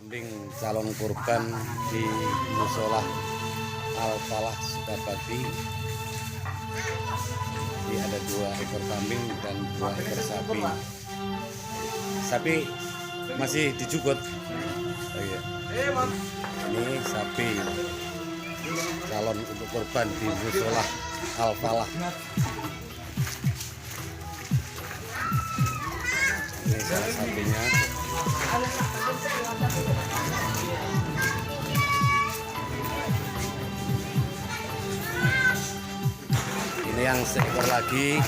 Kambing calon kurban di Musola Al-Falah Sukabumi. Jadi ada 2 ekor kambing dan 2 ekor sapi. Sapi masih dijugut. Oh, iya. Ini sapi calon untuk kurban di Musola Al-Falah. Ini salah sapinya. Ini yang seekor lagi.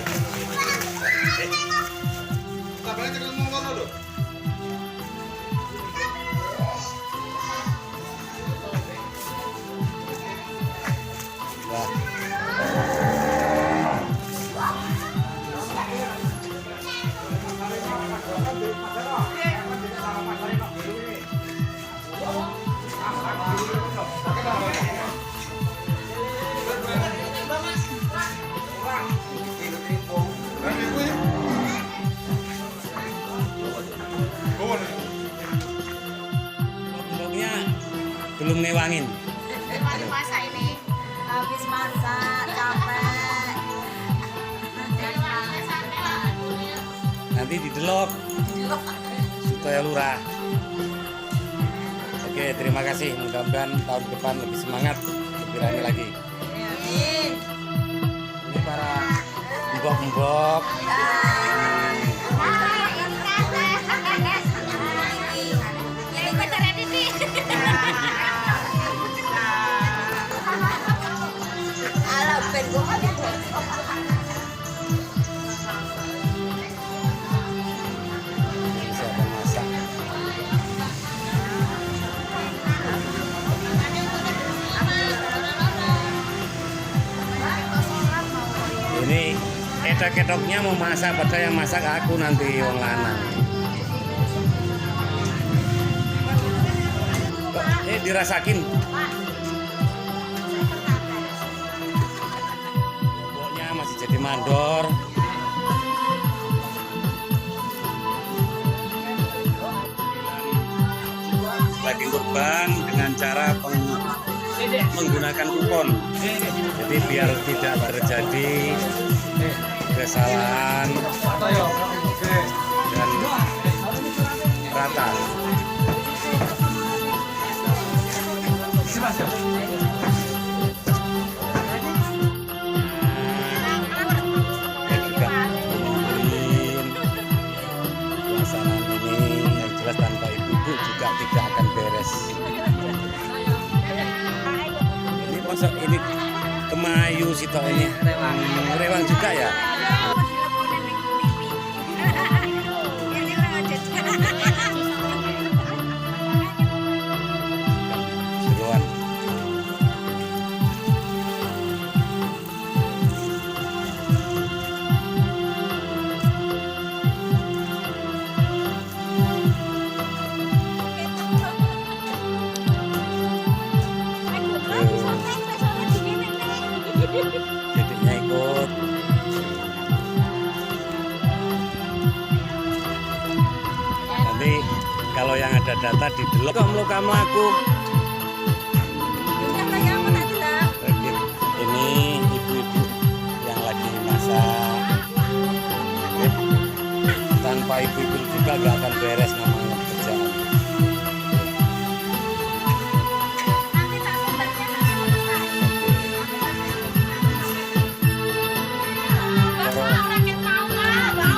Bentuknya belum ngewangin. Baru masak ini, habis masak capek. Nanti didelok supaya lurah. Oke, terima kasih. Mudah-mudahan tahun depan lebih semangat, lebih berani lagi. Ini para mbok-mbok. Siapa masak? Ini kedok-kedoknya mau masak, padahal yang masak aku nanti wong lanang. Kok dirasakin? Pokoknya masih jadi mandor. Daging kurban dengan cara menggunakan kupon. Jadi biar tidak terjadi kesalahan dan rata. Pelaksanaan ini yang jelas tanpa ibu-ibu juga tidak akan beres. Ini masuk ini Kemayu sitok ini rewang juga ya. Seruan. Titiknya ikut. Nanti kalau yang ada data didelok kok meluka melaku. Ini ibu-ibu yang lagi masak. Tanpa ibu-ibu juga gak akan beres namanya pekerjaan.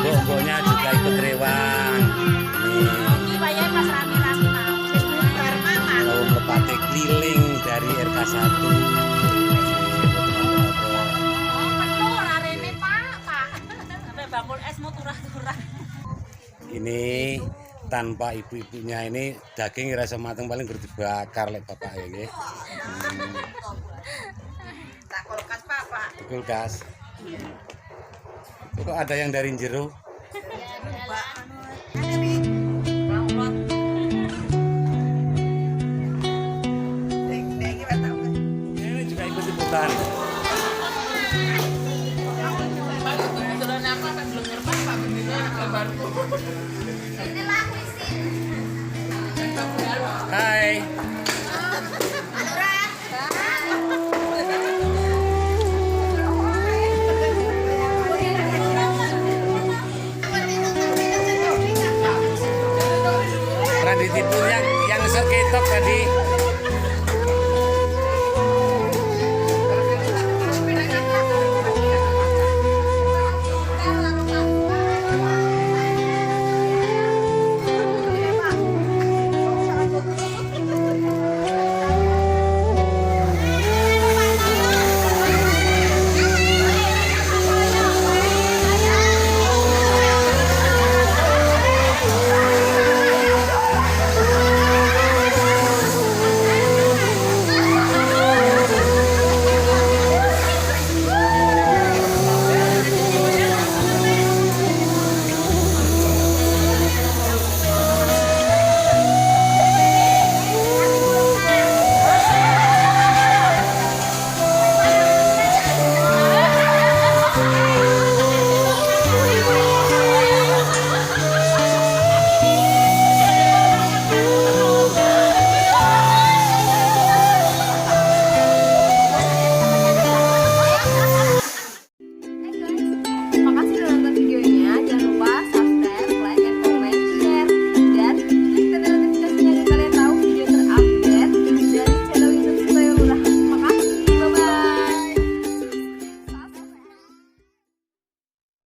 Pokoknya juga ikut rewang. Mau melepati keliling dari RK1. Ini tanpa ibu-ibunya ini daging rasa mateng paling kudu dibakar lek bapak ya. Tak kulkas Pak. Kulkas. Kok ada yang dari jero? Ini juga ikut-ikutan. Hai.